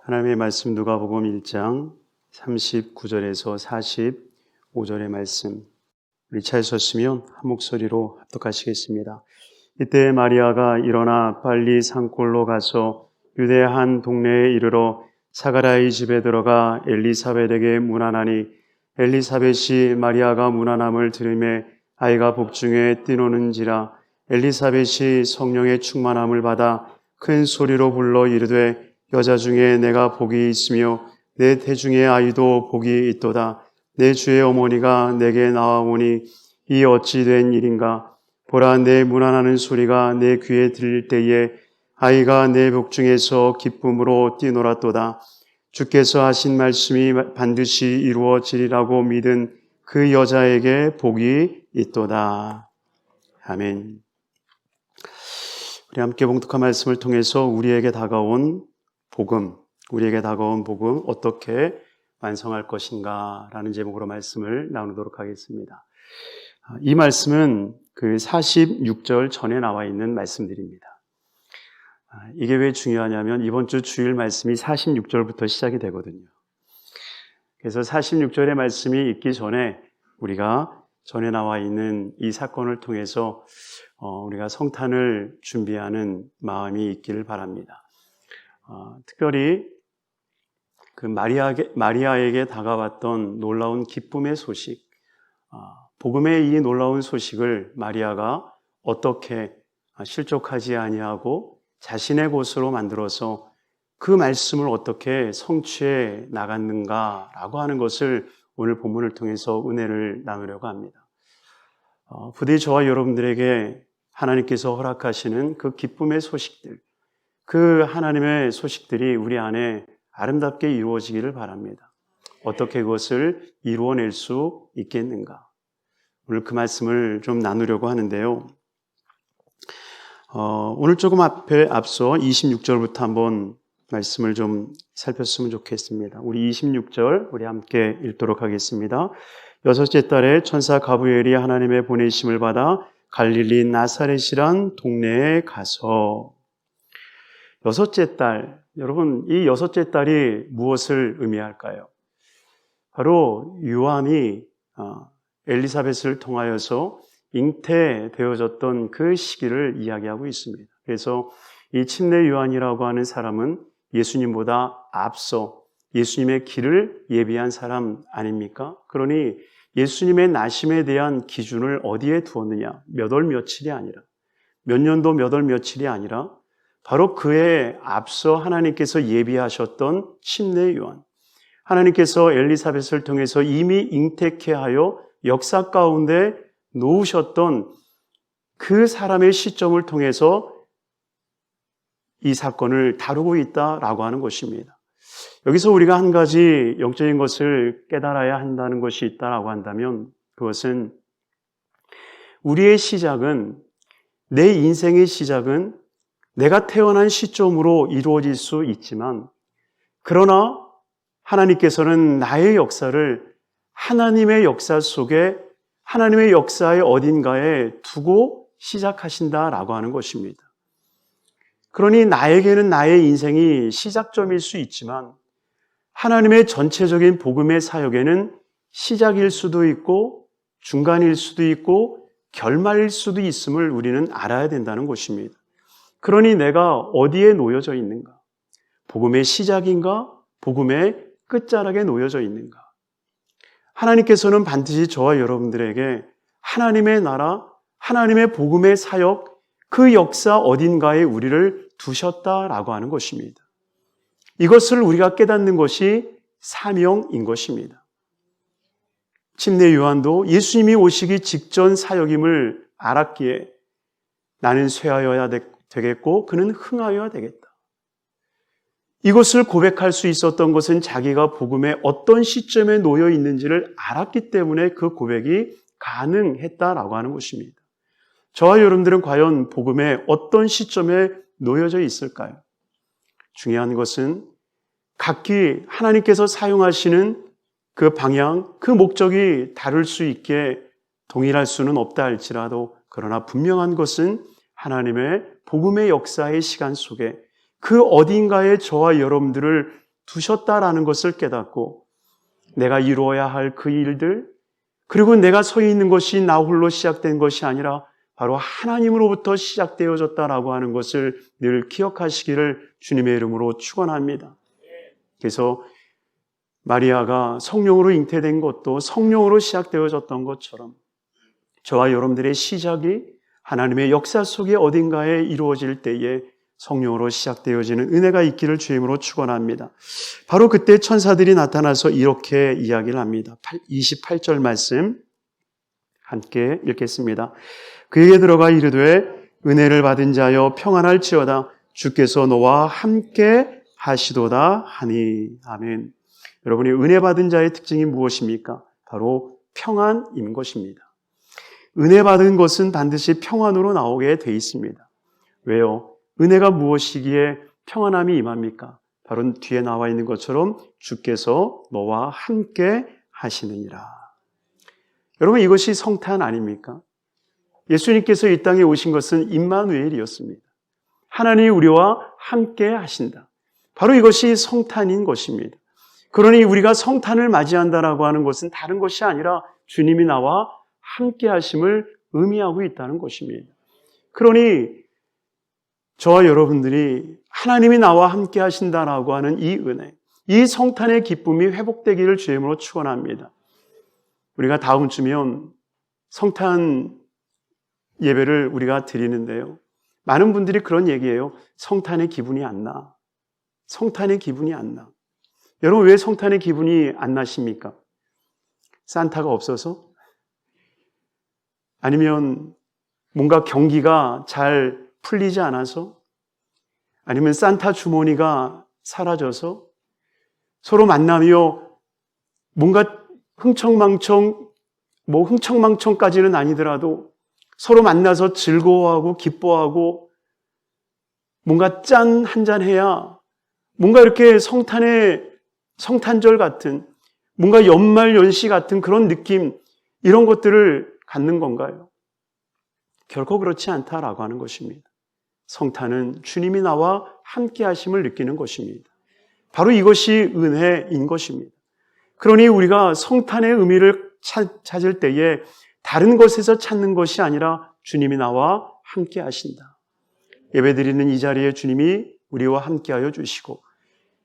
하나님의 말씀 누가복음 1장 39절에서 45절의 말씀, 우리 차에 섰으면 한 목소리로 합독하시겠습니다. 이때 마리아가 일어나 빨리 산골로 가서 유대 한 동네에 이르러 사가랴의 집에 들어가 엘리사벳에게 문안하니, 엘리사벳이 마리아가 문안함을 들으매 아이가 복중에 뛰노는지라. 엘리사벳이 성령의 충만함을 받아 큰 소리로 불러 이르되, 여자 중에 내가 복이 있으며 내 태중의 아이도 복이 있도다. 내 주의 어머니가 내게 나와오니 이 어찌 된 일인가. 보라, 내 문안하는 소리가 내 귀에 들릴 때에 아이가 내 복중에서 기쁨으로 뛰놀았도다. 주께서 하신 말씀이 반드시 이루어지리라고 믿은 그 여자에게 복이 있도다. 아멘. 우리 함께 봉독한 말씀을 통해서 우리에게 다가온 복음 어떻게 완성할 것인가 라는 제목으로 말씀을 나누도록 하겠습니다. 이 말씀은 그 46절 전에 나와 있는 말씀들입니다. 이게 왜 중요하냐면 이번 주 주일 말씀이 46절부터 시작이 되거든요. 그래서 46절의 말씀이 있기 전에 우리가 전에 나와 있는 이 사건을 통해서 우리가 성탄을 준비하는 마음이 있기를 바랍니다. 특별히 그 마리아에게 다가왔던 놀라운 기쁨의 소식, 복음의 이 놀라운 소식을 마리아가 어떻게 실족하지 아니하고 자신의 곳으로 만들어서 그 말씀을 어떻게 성취해 나갔는가라고 하는 것을 오늘 본문을 통해서 은혜를 나누려고 합니다. 부디 저와 여러분들에게 하나님께서 허락하시는 그 기쁨의 소식들, 그 하나님의 소식들이 우리 안에 아름답게 이루어지기를 바랍니다. 어떻게 그것을 이루어낼 수 있겠는가? 오늘 그 말씀을 좀 나누려고 하는데요. 오늘 조금 앞서 26절부터 한번 말씀을 좀 살폈으면 좋겠습니다. 우리 26절 우리 함께 읽도록 하겠습니다. 여섯째 달에 천사 가브리엘이 하나님의 보내심을 받아 갈릴리 나사렛이란 동네에 가서. 여섯째 달, 여러분, 이 여섯째 달이 무엇을 의미할까요? 바로 요한이 엘리사벳을 통하여서 잉태되어졌던 그 시기를 이야기하고 있습니다. 그래서 이 침례 요한이라고 하는 사람은 예수님보다 앞서 예수님의 길을 예비한 사람 아닙니까? 그러니 예수님의 나심에 대한 기준을 어디에 두었느냐? 몇 월 며칠이 아니라, 몇 년도 몇 월 며칠이 아니라 바로 그에 앞서 하나님께서 예비하셨던 침례 요한, 하나님께서 엘리사벳을 통해서 이미 잉태케 하여 역사 가운데 놓으셨던 그 사람의 시점을 통해서 이 사건을 다루고 있다라고 하는 것입니다. 여기서 우리가 한 가지 영적인 것을 깨달아야 한다는 것이 있다라고 한다면, 그것은 우리의 시작은, 내 인생의 시작은 내가 태어난 시점으로 이루어질 수 있지만, 그러나 하나님께서는 나의 역사를 하나님의 역사 속에, 하나님의 역사의 어딘가에 두고 시작하신다라고 하는 것입니다. 그러니 나에게는 나의 인생이 시작점일 수 있지만, 하나님의 전체적인 복음의 사역에는 시작일 수도 있고 중간일 수도 있고 결말일 수도 있음을 우리는 알아야 된다는 것입니다. 그러니 내가 어디에 놓여져 있는가? 복음의 시작인가? 복음의 끝자락에 놓여져 있는가? 하나님께서는 반드시 저와 여러분들에게 하나님의 나라, 하나님의 복음의 사역, 그 역사 어딘가에 우리를 두셨다라고 하는 것입니다. 이것을 우리가 깨닫는 것이 사명인 것입니다. 침례 요한도 예수님이 오시기 직전 사역임을 알았기에 나는 쇠하여야 되겠고 그는 흥하여야 되겠다. 이것을 고백할 수 있었던 것은 자기가 복음의 어떤 시점에 놓여 있는지를 알았기 때문에 그 고백이 가능했다라고 하는 것입니다. 저와 여러분들은 과연 복음의 어떤 시점에 놓여져 있을까요? 중요한 것은 각기 하나님께서 사용하시는 그 방향, 그 목적이 다를 수 있게 동일할 수는 없다 할지라도, 그러나 분명한 것은 하나님의 복음의 역사의 시간 속에 그 어딘가에 저와 여러분들을 두셨다라는 것을 깨닫고 내가 이루어야 할 그 일들, 그리고 내가 서 있는 것이 나 홀로 시작된 것이 아니라 바로 하나님으로부터 시작되어졌다라고 하는 것을 늘 기억하시기를 주님의 이름으로 축원합니다. 그래서 마리아가 성령으로 잉태된 것도 성령으로 시작되어졌던 것처럼 저와 여러분들의 시작이 하나님의 역사 속에 어딘가에 이루어질 때에 성령으로 시작되어지는 은혜가 있기를 주의 이름으로 축원합니다. 바로 그때 천사들이 나타나서 이렇게 이야기를 합니다. 28절 말씀 함께 읽겠습니다. 그에게 들어가 이르되 은혜를 받은 자여 평안할지어다 주께서 너와 함께 하시도다 하니. 아멘. 여러분이 은혜 받은 자의 특징이 무엇입니까? 바로 평안인 것입니다. 은혜 받은 것은 반드시 평안으로 나오게 돼 있습니다. 왜요? 은혜가 무엇이기에 평안함이 임합니까? 바로 뒤에 나와 있는 것처럼 주께서 너와 함께 하시느니라. 여러분, 이것이 성탄 아닙니까? 예수님께서 이 땅에 오신 것은 임마누엘이었습니다. 하나님이 우리와 함께 하신다. 바로 이것이 성탄인 것입니다. 그러니 우리가 성탄을 맞이한다라고 하는 것은 다른 것이 아니라 주님이 나와 함께 하심을 의미하고 있다는 것입니다. 그러니 저와 여러분들이 하나님이 나와 함께 하신다라고 하는 이 은혜, 이 성탄의 기쁨이 회복되기를 주의 이름으로 축원합니다. 우리가 다음 주면 성탄 예배를 우리가 드리는데요. 많은 분들이 그런 얘기해요. 성탄의 기분이 안 나. 성탄의 기분이 안 나. 여러분, 왜 성탄의 기분이 안 나십니까? 산타가 없어서? 아니면 뭔가 경기가 잘 풀리지 않아서? 아니면 산타 주머니가 사라져서? 서로 만나며 뭔가 흥청망청까지는 아니더라도 서로 만나서 즐거워하고 기뻐하고 뭔가 짠 한잔 해야 뭔가 이렇게 성탄절 같은 뭔가 연말연시 같은 그런 느낌, 이런 것들을 갖는 건가요? 결코 그렇지 않다라고 하는 것입니다. 성탄은 주님이 나와 함께 하심을 느끼는 것입니다. 바로 이것이 은혜인 것입니다. 그러니 우리가 성탄의 의미를 찾을 때에 다른 것에서 찾는 것이 아니라 주님이 나와 함께 하신다. 예배드리는 이 자리에 주님이 우리와 함께하여 주시고,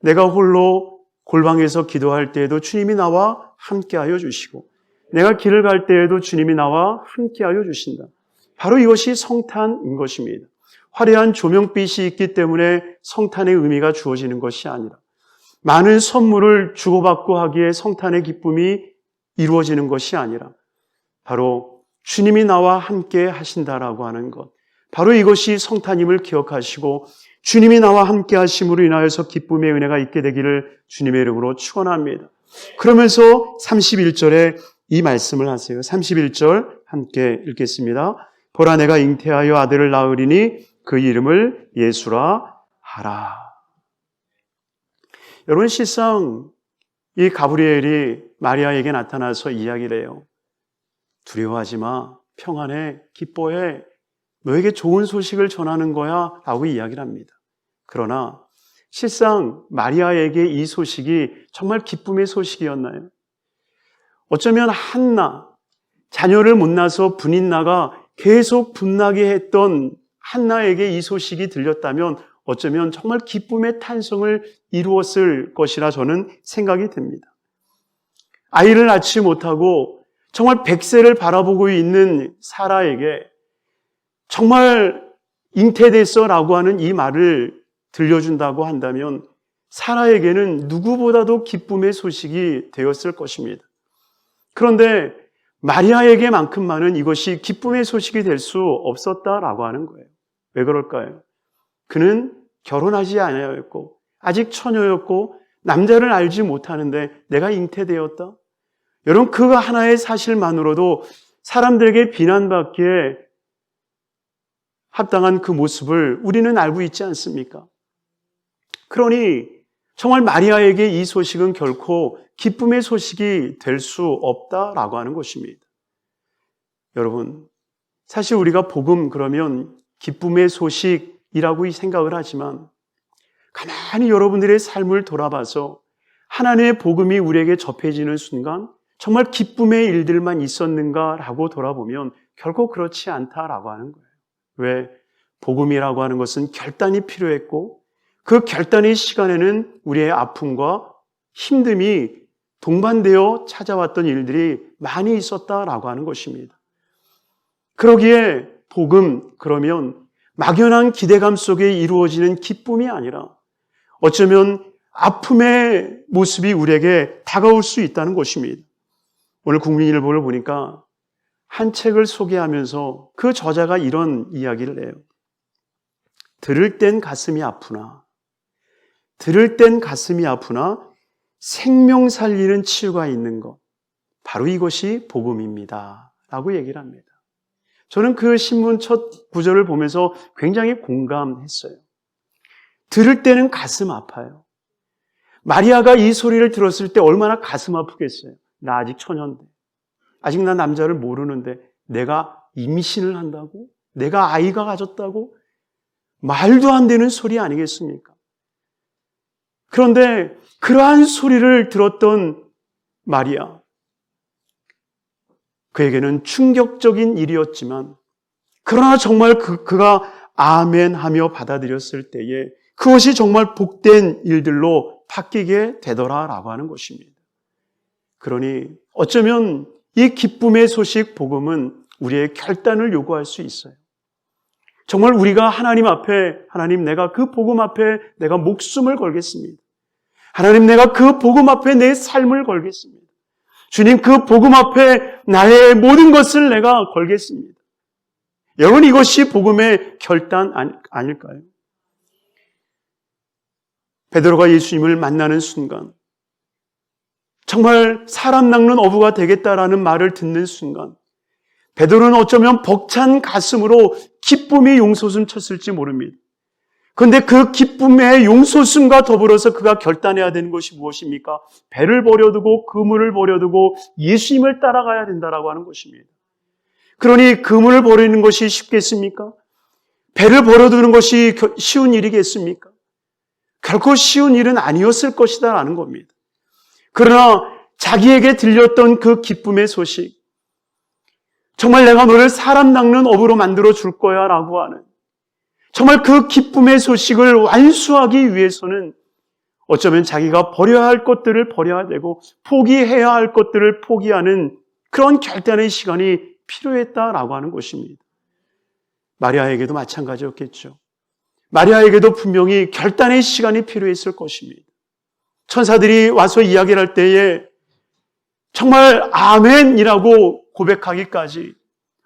내가 홀로 골방에서 기도할 때에도 주님이 나와 함께하여 주시고, 내가 길을 갈 때에도 주님이 나와 함께하여 주신다. 바로 이것이 성탄인 것입니다. 화려한 조명빛이 있기 때문에 성탄의 의미가 주어지는 것이 아니라, 많은 선물을 주고받고 하기에 성탄의 기쁨이 이루어지는 것이 아니라 바로 주님이 나와 함께 하신다라고 하는 것, 바로 이것이 성탄임을 기억하시고 주님이 나와 함께 하심으로 인하여서 기쁨의 은혜가 있게 되기를 주님의 이름으로 축원합니다. 그러면서 31절에 이 말씀을 하세요. 31절 함께 읽겠습니다. 보라, 내가 잉태하여 아들을 낳으리니 그 이름을 예수라 하라. 여러분, 실상 이 가브리엘이 마리아에게 나타나서 이야기를 해요. 두려워하지 마, 평안해, 기뻐해, 너에게 좋은 소식을 전하는 거야 라고 이야기를 합니다. 그러나 실상 마리아에게 이 소식이 정말 기쁨의 소식이었나요? 어쩌면 한나, 자녀를 못 낳아서 분인나가 계속 분나게 했던 한나에게 이 소식이 들렸다면 어쩌면 정말 기쁨의 탄성을 이루었을 것이라 저는 생각이 됩니다. 아이를 낳지 못하고 정말 100세를 바라보고 있는 사라에게 정말 잉태됐어 라고 하는 이 말을 들려준다고 한다면 사라에게는 누구보다도 기쁨의 소식이 되었을 것입니다. 그런데 마리아에게만큼만은 이것이 기쁨의 소식이 될 수 없었다라고 하는 거예요. 왜 그럴까요? 그는 결혼하지 않았고 아직 처녀였고 남자를 알지 못하는데 내가 잉태되었다? 여러분, 그 하나의 사실만으로도 사람들에게 비난받기에 합당한 그 모습을 우리는 알고 있지 않습니까? 그러니 정말 마리아에게 이 소식은 결코 기쁨의 소식이 될 수 없다라고 하는 것입니다. 여러분, 사실 우리가 복음 그러면 기쁨의 소식이라고 생각을 하지만 가만히 여러분들의 삶을 돌아봐서 하나님의 복음이 우리에게 접해지는 순간 정말 기쁨의 일들만 있었는가라고 돌아보면 결코 그렇지 않다라고 하는 거예요. 왜? 복음이라고 하는 것은 결단이 필요했고 그 결단의 시간에는 우리의 아픔과 힘듦이 동반되어 찾아왔던 일들이 많이 있었다라고 하는 것입니다. 그러기에 복음, 그러면 막연한 기대감 속에 이루어지는 기쁨이 아니라 어쩌면 아픔의 모습이 우리에게 다가올 수 있다는 것입니다. 오늘 국민일보를 보니까 한 책을 소개하면서 그 저자가 이런 이야기를 해요. 들을 땐 가슴이 아프나, 들을 땐 가슴이 아프나 생명 살리는 치유가 있는 것, 바로 이것이 복음입니다 라고 얘기를 합니다. 저는 그 신문 첫 구절을 보면서 굉장히 공감했어요. 들을 때는 가슴 아파요. 마리아가 이 소리를 들었을 때 얼마나 가슴 아프겠어요. 나 아직 처녀인데, 아직 나 남자를 모르는데 내가 임신을 한다고? 내가 아이가 가졌다고? 말도 안 되는 소리 아니겠습니까? 그런데 그러한 소리를 들었던 마리아, 그에게는 충격적인 일이었지만 그러나 정말 그가 아멘 하며 받아들였을 때에 그것이 정말 복된 일들로 바뀌게 되더라라고 하는 것입니다. 그러니 어쩌면 이 기쁨의 소식 복음은 우리의 결단을 요구할 수 있어요. 정말 우리가 하나님 앞에, 하나님 내가 그 복음 앞에 내가 목숨을 걸겠습니다. 하나님 내가 그 복음 앞에 내 삶을 걸겠습니다. 주님 그 복음 앞에 나의 모든 것을 내가 걸겠습니다. 여러분 이것이 복음의 결단 아닐까요? 베드로가 예수님을 만나는 순간 정말 사람 낚는 어부가 되겠다라는 말을 듣는 순간 베드로는 어쩌면 벅찬 가슴으로 기쁨이 용솟음 쳤을지 모릅니다. 그런데 그 기쁨의 용솟음과 더불어서 그가 결단해야 되는 것이 무엇입니까? 배를 버려두고 그물을 버려두고 예수님을 따라가야 된다라고 하는 것입니다. 그러니 그물을 버리는 것이 쉽겠습니까? 배를 버려두는 것이 쉬운 일이겠습니까? 결코 쉬운 일은 아니었을 것이다라는 겁니다. 그러나 자기에게 들렸던 그 기쁨의 소식, 정말 내가 너를 사람 낚는 어부로 만들어 줄 거야 라고 하는 정말 그 기쁨의 소식을 완수하기 위해서는 어쩌면 자기가 버려야 할 것들을 버려야 되고 포기해야 할 것들을 포기하는 그런 결단의 시간이 필요했다라고 하는 것입니다. 마리아에게도 마찬가지였겠죠. 마리아에게도 분명히 결단의 시간이 필요했을 것입니다. 천사들이 와서 이야기를 할 때에 정말 아멘이라고 고백하기까지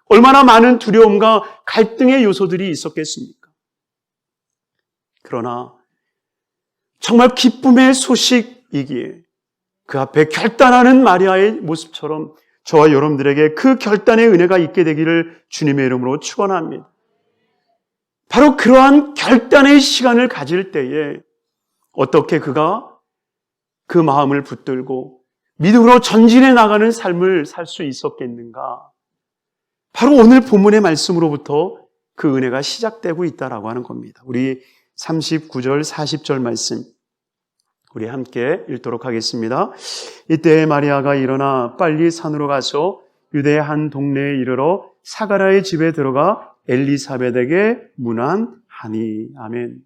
얼마나 많은 두려움과 갈등의 요소들이 있었겠습니까? 그러나 정말 기쁨의 소식이기에 그 앞에 결단하는 마리아의 모습처럼 저와 여러분들에게 그 결단의 은혜가 있게 되기를 주님의 이름으로 축원합니다. 바로 그러한 결단의 시간을 가질 때에 어떻게 그가 그 마음을 붙들고 믿음으로 전진해 나가는 삶을 살 수 있었겠는가? 바로 오늘 본문의 말씀으로부터 그 은혜가 시작되고 있다라고 하는 겁니다. 우리 39절, 40절 말씀 우리 함께 읽도록 하겠습니다. 이때 마리아가 일어나 빨리 산으로 가서 유대의 한 동네에 이르러 사가랴의 집에 들어가 엘리사벳에게 문안하니. 아멘.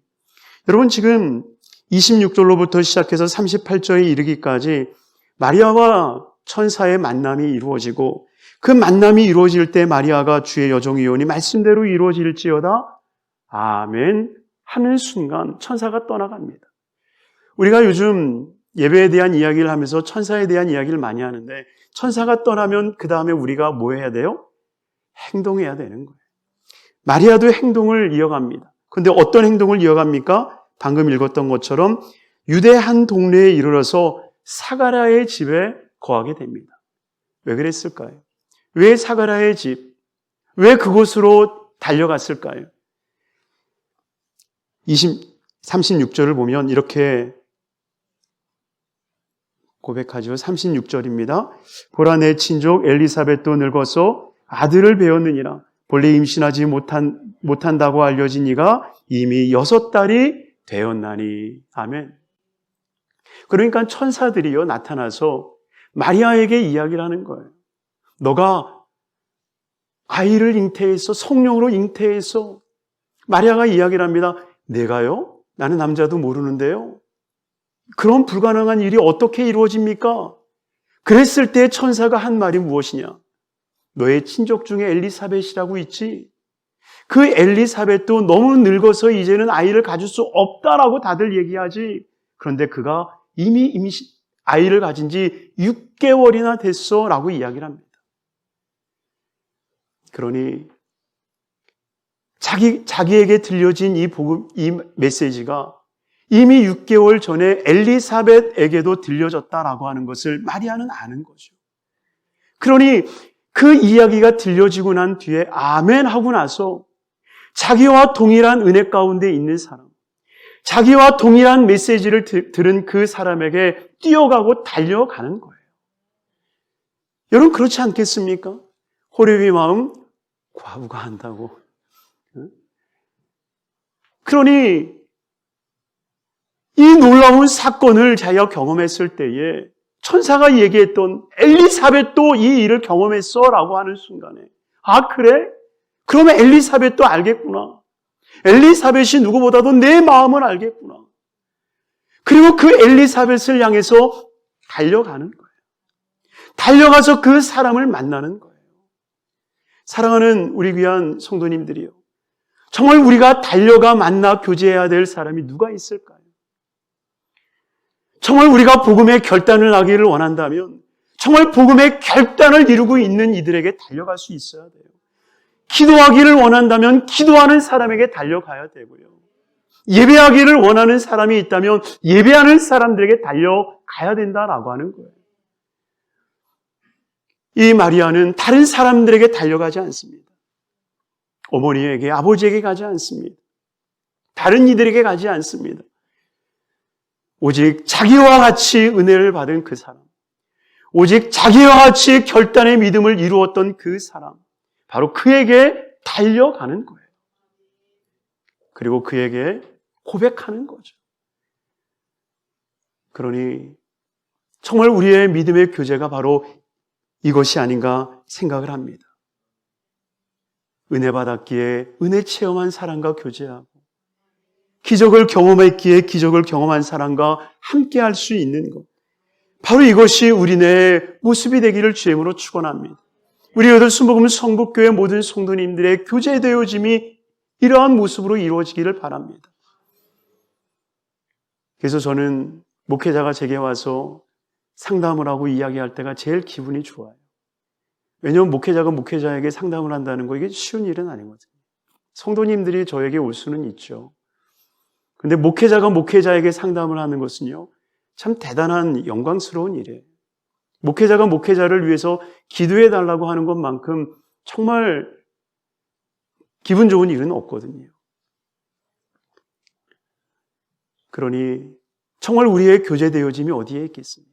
여러분 지금 26절로부터 시작해서 38절에 이르기까지 마리아와 천사의 만남이 이루어지고 그 만남이 이루어질 때 마리아가 주의 여종이오니 말씀대로 이루어질지어다 아멘 하는 순간 천사가 떠나갑니다. 우리가 요즘 예배에 대한 이야기를 하면서 천사에 대한 이야기를 많이 하는데 천사가 떠나면 그 다음에 우리가 뭐 해야 돼요? 행동해야 되는 거예요. 마리아도 행동을 이어갑니다. 그런데 어떤 행동을 이어갑니까? 방금 읽었던 것처럼 유대 한 동네에 이르러서 사가랴의 집에 거하게 됩니다. 왜 그랬을까요? 왜 사가랴의 집? 왜 그곳으로 달려갔을까요? 36절을 보면 이렇게 고백하죠. 36절입니다. 보라 내 친족 엘리사벳도 늙어서 아들을 배웠느니라. 본래 임신하지 못한다고 알려진 이가 이미 6달이 되었나니. 아멘. 그러니까 천사들이요 나타나서 마리아에게 이야기를 하는 거예요. 너가 아이를 잉태해서 성령으로 잉태해서. 마리아가 이야기를 합니다. 내가요? 나는 남자도 모르는데요. 그런 불가능한 일이 어떻게 이루어집니까? 그랬을 때 천사가 한 말이 무엇이냐? 너의 친족 중에 엘리사벳이라고 있지? 그 엘리사벳도 너무 늙어서 이제는 아이를 가질 수 없다라고 다들 얘기하지. 그런데 그가 이미 아이를 가진 지 6개월이나 됐어 라고 이야기를 합니다. 그러니 자기에게 들려진 이 복음, 이 메시지가 이미 6개월 전에 엘리사벳에게도 들려졌다라고 하는 것을 마리아는 아는 거죠. 그러니 그 이야기가 들려지고 난 뒤에 아멘 하고 나서 자기와 동일한 은혜 가운데 있는 사람, 자기와 동일한 메시지를 들은 그 사람에게 뛰어가고 달려가는 거예요. 여러분 그렇지 않겠습니까? 호reb의 마음 과부가 한다고. 그러니 이 놀라운 사건을 자기가 경험했을 때에 천사가 얘기했던 엘리사벳도 이 일을 경험했어 라고 하는 순간에 아 그래? 그러면 엘리사벳도 알겠구나. 엘리사벳이 누구보다도 내 마음을 알겠구나. 그리고 그 엘리사벳을 향해서 달려가는 거예요. 달려가서 그 사람을 만나는 거예요. 사랑하는 우리 귀한 성도님들이요. 정말 우리가 달려가 만나 교제해야 될 사람이 누가 있을까요? 정말 우리가 복음의 결단을 하기를 원한다면 정말 복음의 결단을 이루고 있는 이들에게 달려갈 수 있어야 돼요. 기도하기를 원한다면 기도하는 사람에게 달려가야 되고요. 예배하기를 원하는 사람이 있다면 예배하는 사람들에게 달려가야 된다라고 하는 거예요. 이 마리아는 다른 사람들에게 달려가지 않습니다. 어머니에게, 아버지에게 가지 않습니다. 다른 이들에게 가지 않습니다. 오직 자기와 같이 은혜를 받은 그 사람, 오직 자기와 같이 결단의 믿음을 이루었던 그 사람, 바로 그에게 달려가는 거예요. 그리고 그에게 고백하는 거죠. 그러니 정말 우리의 믿음의 교제가 바로 이것이 아닌가 생각을 합니다. 은혜 받았기에 은혜 체험한 사람과 교제하고 기적을 경험했기에 기적을 경험한 사람과 함께 할 수 있는 것. 바로 이것이 우리네 모습이 되기를 주임으로 축원합니다. 우리 여덟순복음 성북교회 모든 성도님들의 교제되어짐이 이러한 모습으로 이루어지기를 바랍니다. 그래서 저는 목회자가 제게 와서 상담을 하고 이야기할 때가 제일 기분이 좋아요. 왜냐하면 목회자가 목회자에게 상담을 한다는 거 이게 쉬운 일은 아니거든요. 성도님들이 저에게 올 수는 있죠. 그런데 목회자가 목회자에게 상담을 하는 것은요, 참 대단한 영광스러운 일이에요. 목회자가 목회자를 위해서 기도해 달라고 하는 것만큼 정말 기분 좋은 일은 없거든요. 그러니 정말 우리의 교제되어짐이 어디에 있겠습니까?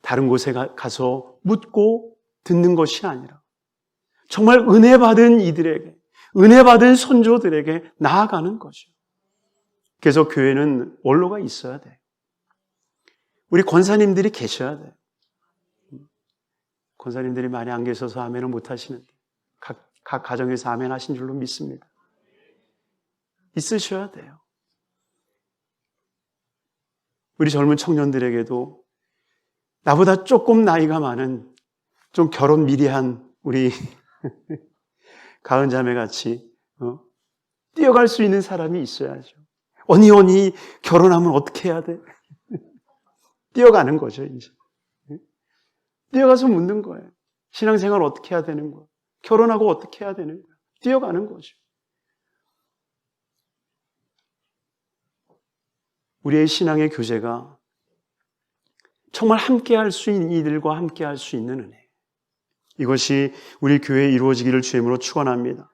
다른 곳에 가서 묻고 듣는 것이 아니라 정말 은혜 받은 이들에게, 은혜 받은 선조들에게 나아가는 거죠. 그래서 교회는 원로가 있어야 돼요. 우리 권사님들이 계셔야 돼요. 권사님들이 많이 안 계셔서 아멘을 못 하시는데 각 가정에서 아멘 하신 줄로 믿습니다. 있으셔야 돼요. 우리 젊은 청년들에게도 나보다 조금 나이가 많은 좀 결혼 미리 한 우리 가은 자매 같이 뛰어갈 수 있는 사람이 있어야죠. 언니 결혼하면 어떻게 해야 돼? 뛰어가는 거죠, 이제. 뛰어가서 묻는 거예요. 신앙생활 어떻게 해야 되는 거야? 결혼하고 어떻게 해야 되는 거야? 뛰어가는 거죠. 우리의 신앙의 교제가 정말 함께 할 수 있는 이들과 함께 할 수 있는 은혜. 이것이 우리 교회에 이루어지기를 주임으로 축원합니다.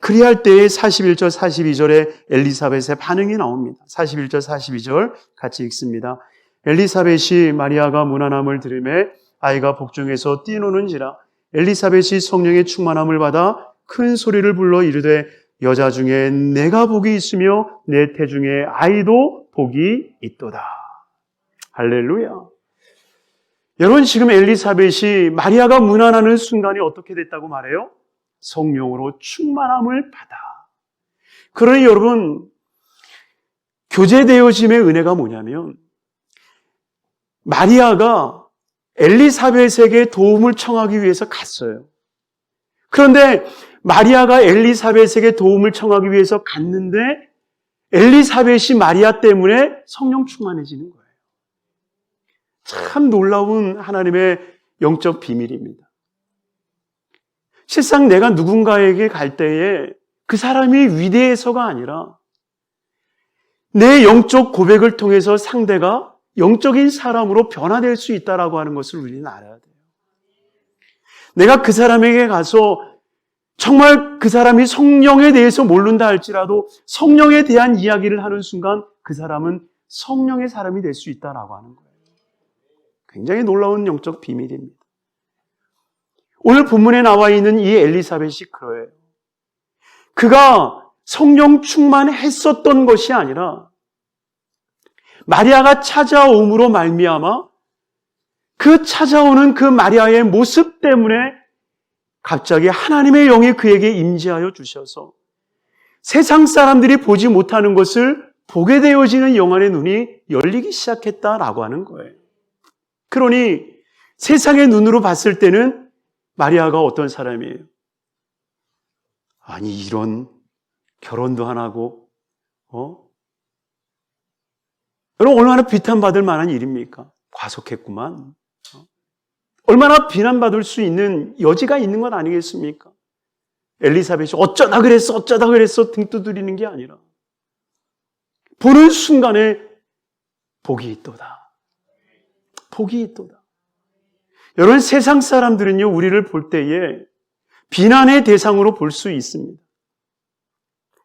그리할 때에 41절, 42절에 엘리사벳의 반응이 나옵니다. 41절, 42절 같이 읽습니다. 엘리사벳이 마리아가 문안함을 들으매 아이가 복중에서 뛰노는지라 엘리사벳이 성령의 충만함을 받아 큰 소리를 불러 이르되 여자 중에 내가 복이 있으며 내 태중에 아이도 복이 있도다. 할렐루야. 여러분, 지금 엘리사벳이 마리아가 문안하는 순간이 어떻게 됐다고 말해요? 성령으로 충만함을 받아. 그러니 여러분, 교제되어짐의 은혜가 뭐냐면 마리아가 엘리사벳에게 도움을 청하기 위해서 갔어요. 그런데 마리아가 엘리사벳에게 도움을 청하기 위해서 갔는데 엘리사벳이 마리아 때문에 성령 충만해지는 거예요. 참 놀라운 하나님의 영적 비밀입니다. 실상 내가 누군가에게 갈 때에 그 사람이 위대해서가 아니라 내 영적 고백을 통해서 상대가 영적인 사람으로 변화될 수 있다라고 하는 것을 우리는 알아야 돼요. 내가 그 사람에게 가서 정말 그 사람이 성령에 대해서 모른다 할지라도 성령에 대한 이야기를 하는 순간 그 사람은 성령의 사람이 될 수 있다라고 하는 거예요. 굉장히 놀라운 영적 비밀입니다. 오늘 본문에 나와 있는 이 엘리사벳이 그러해요. 그가 성령 충만했었던 것이 아니라 마리아가 찾아옴으로 말미암아 그 찾아오는 그 마리아의 모습 때문에 갑자기 하나님의 영이 그에게 임재하여 주셔서 세상 사람들이 보지 못하는 것을 보게 되어지는 영안의 눈이 열리기 시작했다라고 하는 거예요. 그러니 세상의 눈으로 봤을 때는 마리아가 어떤 사람이에요? 아니, 이런 결혼도 안 하고, 여러분, 얼마나 비탄받을 만한 일입니까? 과속했구만. 얼마나 비난받을 수 있는 여지가 있는 것 아니겠습니까? 엘리사벳이 어쩌다 그랬어 등 두드리는 게 아니라 보는 순간에 복이 있도다. 복이 있도다. 여러분, 세상 사람들은요, 우리를 볼 때에 비난의 대상으로 볼 수 있습니다.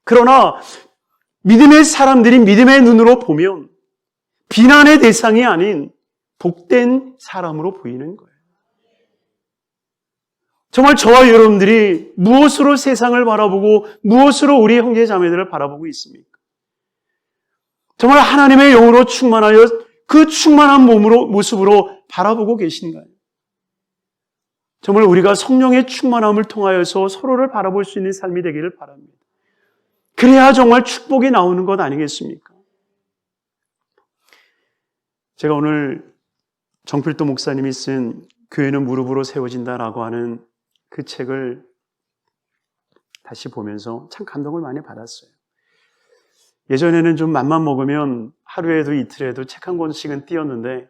그러나 믿음의 사람들이 믿음의 눈으로 보면 비난의 대상이 아닌 복된 사람으로 보이는 거예요. 정말 저와 여러분들이 무엇으로 세상을 바라보고 무엇으로 우리 형제 자매들을 바라보고 있습니까? 정말 하나님의 영으로 충만하여 그 충만한 모습으로 바라보고 계신가요? 정말 우리가 성령의 충만함을 통하여서 서로를 바라볼 수 있는 삶이 되기를 바랍니다. 그래야 정말 축복이 나오는 것 아니겠습니까? 제가 오늘 정필도 목사님이 쓴 교회는 무릎으로 세워진다라고 하는 그 책을 다시 보면서 참 감동을 많이 받았어요. 예전에는 좀 맘만 먹으면 하루에도 이틀에도 책 한 권씩은 띄었는데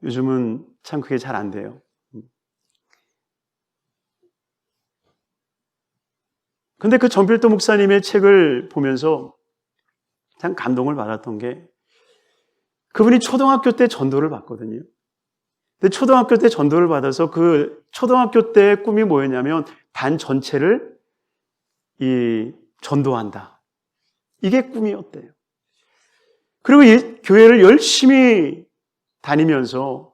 요즘은 참 그게 잘 안 돼요. 근데 그 정필도 목사님의 책을 보면서 참 감동을 받았던 게 그분이 초등학교 때 전도를 받거든요. 근데 초등학교 때 전도를 받아서 그 초등학교 때의 꿈이 뭐였냐면 반 전체를 전도한다. 이게 꿈이었대요. 그리고 이 교회를 열심히 다니면서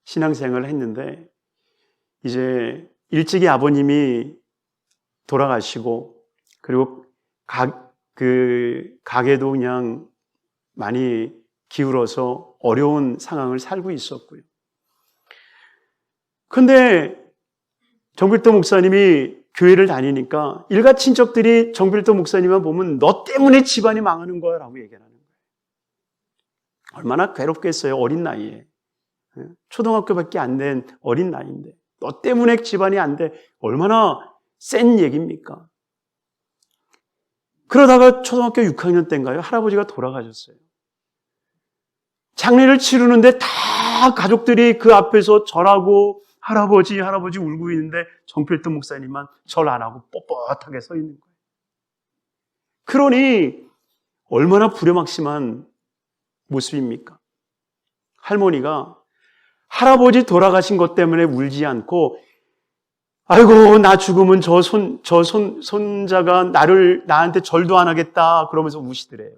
신앙생활을 했는데 이제 일찍이 아버님이 돌아가시고 그리고 가게도 그냥 많이 기울어서 어려운 상황을 살고 있었고요. 근데 정필도 목사님이 교회를 다니니까 일가 친척들이 정필도 목사님만 보면 너 때문에 집안이 망하는 거야 라고 얘기를 하는 거예요. 얼마나 괴롭겠어요, 어린 나이에. 초등학교밖에 안 된 어린 나이인데 너 때문에 집안이 안 돼. 얼마나 센 얘기입니까? 그러다가 초등학교 6학년 때인가요? 할아버지가 돌아가셨어요. 장례를 치르는데 다 가족들이 그 앞에서 절하고 할아버지 울고 있는데 정필도 목사님만 절 안 하고 뻣뻣하게 서 있는 거예요. 그러니 얼마나 불효막심한 모습입니까? 할머니가 할아버지 돌아가신 것 때문에 울지 않고 아이고 나 죽으면 저 손자가 나한테 절도 안 하겠다 그러면서 우시더래요.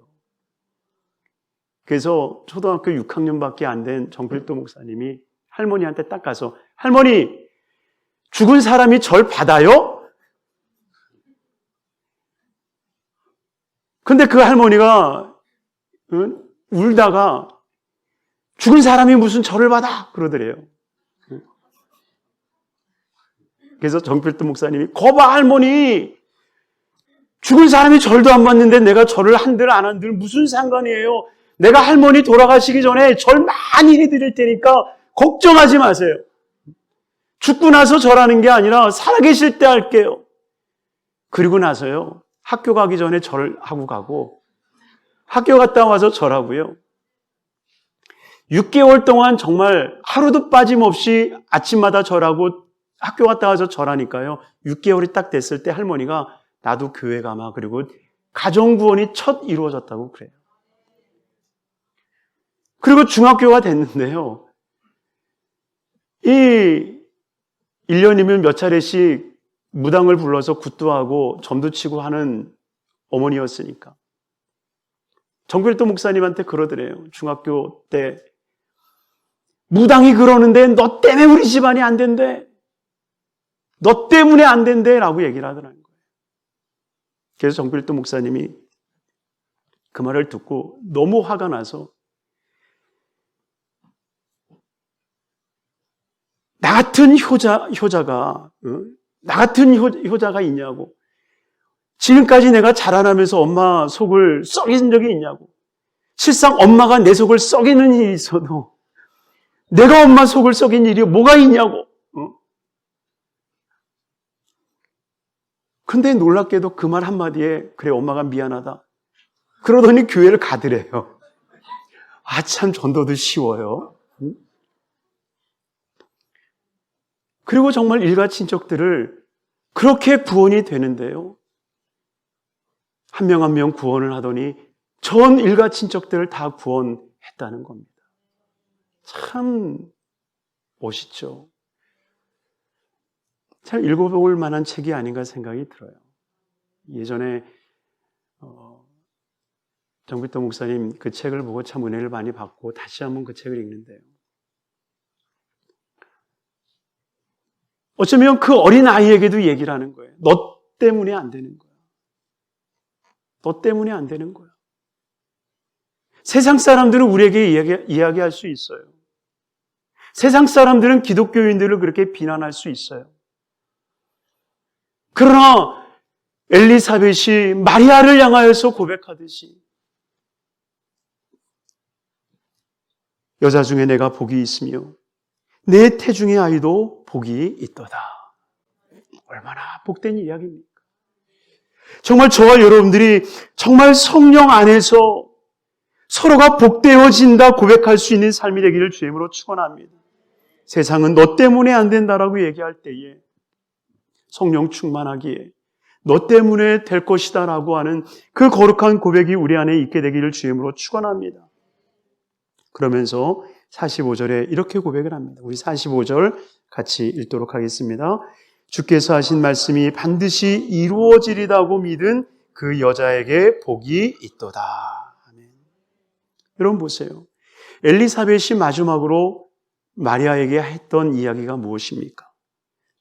그래서 초등학교 6학년밖에 안 된 정필도 목사님이 할머니한테 딱 가서 할머니 죽은 사람이 절 받아요? 근데 그 할머니가 울다가 죽은 사람이 무슨 절을 받아 그러더래요. 그래서 정필도 목사님이 거봐 할머니, 죽은 사람이 절도 안 받는데 내가 절을 한들 안 한들 무슨 상관이에요. 내가 할머니 돌아가시기 전에 절 많이 해드릴 테니까 걱정하지 마세요. 죽고 나서 절하는 게 아니라 살아계실 때 할게요. 그리고 나서요, 학교 가기 전에 절하고 가고 학교 갔다 와서 절하고요. 6개월 동안 정말 하루도 빠짐없이 아침마다 절하고 학교 갔다 와서 절하니까요. 6개월이 딱 됐을 때 할머니가 나도 교회 가마, 그리고 가정구원이 첫 이루어졌다고 그래요. 그리고 중학교가 됐는데요. 이 1년이면 몇 차례씩 무당을 불러서 굿도 하고 점도 치고 하는 어머니였으니까. 정필도 목사님한테 그러더래요. 중학교 때 무당이 그러는데 너 때문에 우리 집안이 안 된대. 너 때문에 안 된대 라고 얘기를 하더라는 거예요. 그래서 정필도 목사님이 그 말을 듣고 너무 화가 나서 나 같은 효자가 나 같은 효자가 있냐고. 지금까지 내가 자라나면서 엄마 속을 썩인 적이 있냐고. 실상 엄마가 내 속을 썩이는 일이 있어도 내가 엄마 속을 썩인 일이 뭐가 있냐고. 근데 놀랍게도 그 말 한마디에 그래 엄마가 미안하다. 그러더니 교회를 가더래요. 아, 참 전도도 쉬워요. 그리고 정말 일가 친척들을 그렇게 구원이 되는데요. 한 명 한 명 구원을 하더니 전 일가 친척들을 다 구원했다는 겁니다. 참 멋있죠. 참 읽어볼 만한 책이 아닌가 생각이 들어요. 예전에 정필도 목사님 그 책을 보고 참 은혜를 많이 받고 다시 한번 그 책을 읽는데요. 어쩌면 그 어린 아이에게도 얘기를 하는 거예요. 너 때문에 안 되는 거야. 너 때문에 안 되는 거야. 세상 사람들은 우리에게 이야기할 수 있어요. 세상 사람들은 기독교인들을 그렇게 비난할 수 있어요. 그러나 엘리사벳이 마리아를 향하여서 고백하듯이 여자 중에 내가 복이 있으며 내 태중의 아이도 복이 있도다. 얼마나 복된 이야기입니까? 정말 저와 여러분들이 정말 성령 안에서 서로가 복되어진다 고백할 수 있는 삶이 되기를 주임으로 축원합니다. 세상은 너 때문에 안 된다라고 얘기할 때에 성령 충만하기에 너 때문에 될 것이다 라고 하는 그 거룩한 고백이 우리 안에 있게 되기를 주임으로 축원합니다. 그러면서 45절에 이렇게 고백을 합니다. 우리 45절 같이 읽도록 하겠습니다. 주께서 하신 말씀이 반드시 이루어지리다고 믿은 그 여자에게 복이 있도다. 아멘. 여러분 보세요. 엘리사벳이 마지막으로 마리아에게 했던 이야기가 무엇입니까?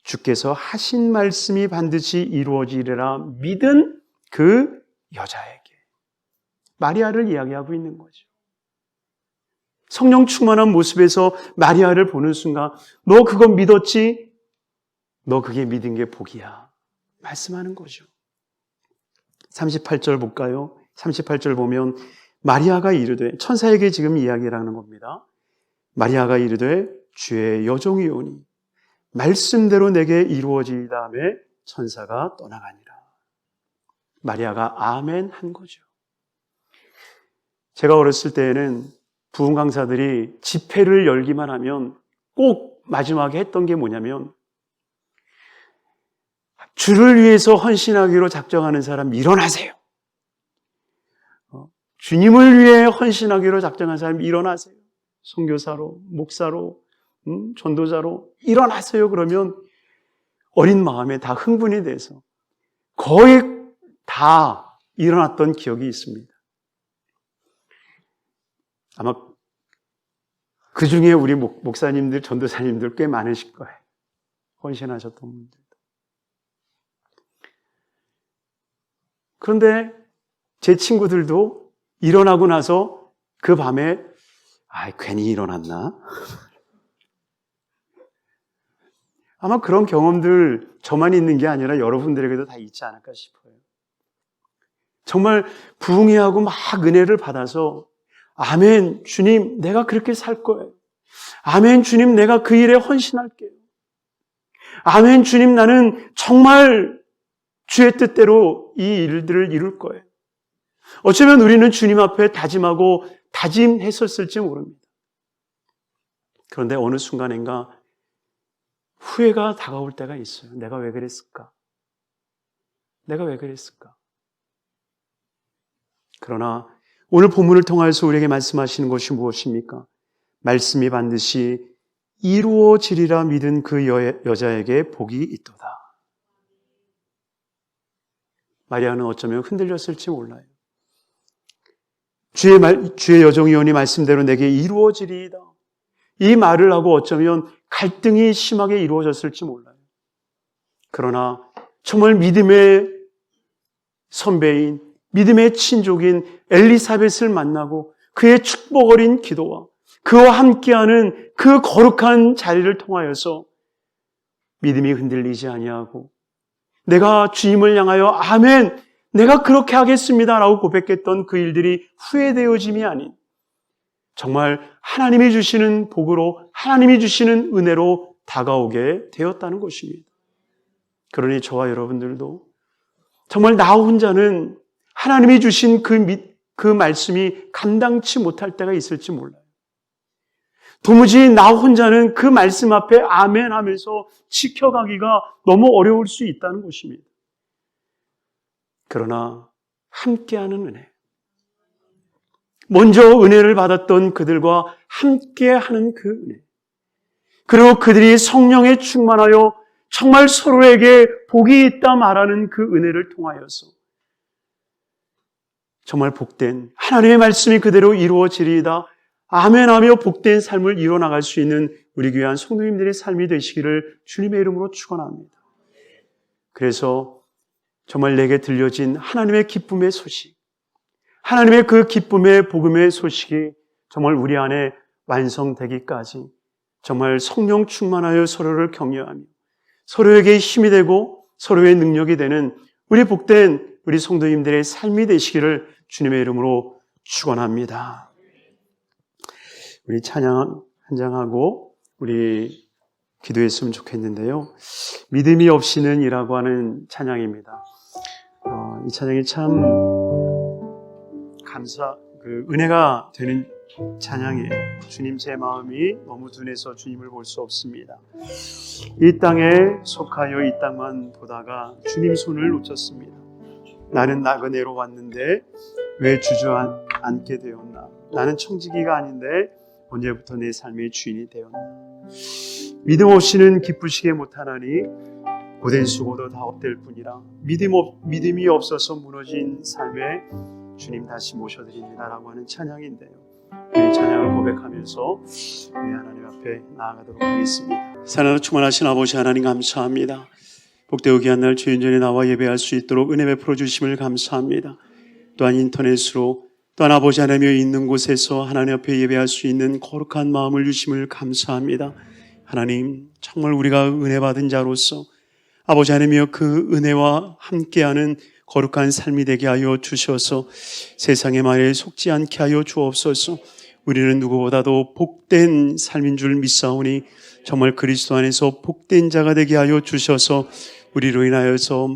주께서 하신 말씀이 반드시 이루어지리라 믿은 그 여자에게. 마리아를 이야기하고 있는 거죠. 성령 충만한 모습에서 마리아를 보는 순간 너 그거 믿었지? 너 그게 믿은 게 복이야. 말씀하는 거죠. 38절 볼까요? 38절 보면 마리아가 이르되, 천사에게 지금 이야기를 하는 겁니다. 마리아가 이르되 주의 여종이오니 말씀대로 내게 이루어지리다 하며 천사가 떠나가니라. 마리아가 아멘 한 거죠. 제가 어렸을 때에는 부흥 강사들이 집회를 열기만 하면 꼭 마지막에 했던 게 뭐냐면 주를 위해서 헌신하기로 작정하는 사람 일어나세요. 주님을 위해 헌신하기로 작정한 사람 일어나세요. 선교사로, 목사로, 전도자로 일어나세요. 그러면 어린 마음에 다 흥분이 돼서 거의 다 일어났던 기억이 있습니다. 아마 그 중에 우리 목사님들, 전도사님들 꽤 많으실 거예요. 헌신하셨던 분들도. 그런데 제 친구들도 일어나고 나서 그 밤에 괜히 일어났나? 아마 그런 경험들 저만 있는 게 아니라 여러분들에게도 다 있지 않을까 싶어요. 정말 부흥회하고 막 은혜를 받아서 아멘 주님 내가 그렇게 살 거예요. 아멘 주님 내가 그 일에 헌신할게요. 아멘 주님 나는 정말 주의 뜻대로 이 일들을 이룰 거예요. 어쩌면 우리는 주님 앞에 다짐하고 다짐했었을지 모릅니다. 그런데 어느 순간인가 후회가 다가올 때가 있어요. 내가 왜 그랬을까? 내가 왜 그랬을까? 그러나 오늘 본문을 통해서 우리에게 말씀하시는 것이 무엇입니까? 말씀이 반드시 이루어지리라 믿은 그 여자에게 복이 있도다. 마리아는 어쩌면 흔들렸을지 몰라요. 주의 여종이오니 말씀대로 내게 이루어지리이다. 이 말을 하고 어쩌면 갈등이 심하게 이루어졌을지 몰라요. 그러나 정말 믿음의 선배인, 믿음의 친족인 엘리사벳을 만나고 그의 축복 어린 기도와 그와 함께하는 그 거룩한 자리를 통하여서 믿음이 흔들리지 아니하고 내가 주님을 향하여 아멘, 내가 그렇게 하겠습니다 라고 고백했던 그 일들이 후회되어짐이 아닌 정말 하나님이 주시는 복으로 하나님이 주시는 은혜로 다가오게 되었다는 것입니다. 그러니 저와 여러분들도 정말 나 혼자는 하나님이 주신 그 말씀이 감당치 못할 때가 있을지 몰라요. 도무지 나 혼자는 그 말씀 앞에 아멘 하면서 지켜가기가 너무 어려울 수 있다는 것입니다. 그러나 함께하는 은혜, 먼저 은혜를 받았던 그들과 함께하는 그 은혜, 그리고 그들이 성령에 충만하여 정말 서로에게 복이 있다 말하는 그 은혜를 통하여서 정말 복된 하나님의 말씀이 그대로 이루어지리이다 아멘하며 복된 삶을 이뤄나갈 수 있는 우리 귀한 성도님들의 삶이 되시기를 주님의 이름으로 축원합니다. 그래서 정말 내게 들려진 하나님의 기쁨의 소식, 하나님의 그 기쁨의 복음의 소식이 정말 우리 안에 완성되기까지 정말 성령 충만하여 서로를 격려하며 서로에게 힘이 되고 서로의 능력이 되는 우리 복된 우리 성도님들의 삶이 되시기를 주님의 이름으로 축원합니다. 우리 찬양 한 장하고 우리 기도했으면 좋겠는데요. 믿음이 없이는 이라고 하는 찬양입니다. 이 찬양이 참 은혜가 되는 찬양이에요. 주님 제 마음이 너무 둔해서 주님을 볼 수 없습니다. 이 땅에 속하여 이 땅만 보다가 주님 손을 놓쳤습니다. 나는 나그네로 왔는데 왜 주저앉게 되었나? 나는 청지기가 아닌데 언제부터 내 삶의 주인이 되었나? 믿음 없이는 기쁘시게 못하나니 고된 수고도 다 헛될 뿐이라 믿음이 없어서 무너진 삶에 주님 다시 모셔드립니다라고 하는 찬양인데요. 이 찬양을 고백하면서 하나님 앞에 나아가도록 하겠습니다. 사랑으로 충만하신 아버지 하나님 감사합니다. 복되고 귀한 날 주인 전에 나와 예배할 수 있도록 은혜 베풀어 주심을 감사합니다. 또한 인터넷으로 또한 아버지 하나님이 있는 곳에서 하나님 앞에 예배할 수 있는 거룩한 마음을 주심을 감사합니다. 하나님 정말 우리가 은혜 받은 자로서 아버지 하나님이여 그 은혜와 함께하는 거룩한 삶이 되게 하여 주셔서 세상의 말에 속지 않게 하여 주옵소서. 우리는 누구보다도 복된 삶인 줄 믿사오니 정말 그리스도 안에서 복된 자가 되게 하여 주셔서 우리로 인하여서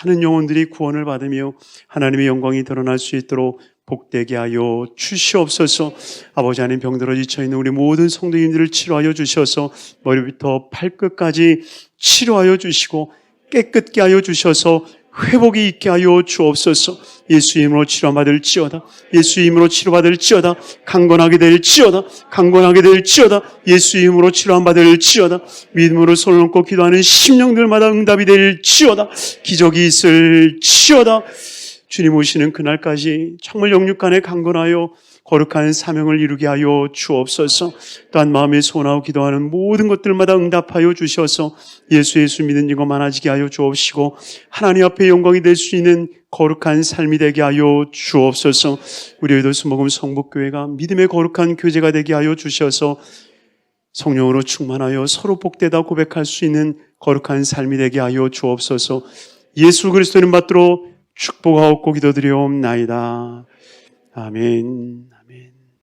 많은 영혼들이 구원을 받으며 하나님의 영광이 드러날 수 있도록 복되게 하여 주시옵소서. 아버지 하나님 병들어 지쳐있는 우리 모든 성도님들을 치료하여 주셔서 머리부터 발끝까지 치료하여 주시고 깨끗게 하여 주셔서 회복이 있게 하여 주옵소서. 예수 이름으로 치료받을지어다. 예수 이름으로 치료받을지어다. 강건하게 될지어다. 강건하게 될지어다. 예수 이름으로 치료받을지어다. 믿음으로 손을 얹고 기도하는 심령들마다 응답이 될지어다. 기적이 있을지어다. 주님 오시는 그날까지 정말 영육간에 강건하여 거룩한 사명을 이루게 하여 주옵소서. 또한 마음에 소원하고 기도하는 모든 것들마다 응답하여 주셔서 예수 믿는 이가 많아지게 하여 주옵시고 하나님 앞에 영광이 될 수 있는 거룩한 삶이 되게 하여 주옵소서. 우리 의도수목음 성북교회가 믿음의 거룩한 교제가 되게 하여 주셔서 성령으로 충만하여 서로 복되다 고백할 수 있는 거룩한 삶이 되게 하여 주옵소서. 예수 그리스도는 받들어 축복하옵고 기도드리옵나이다. 아멘.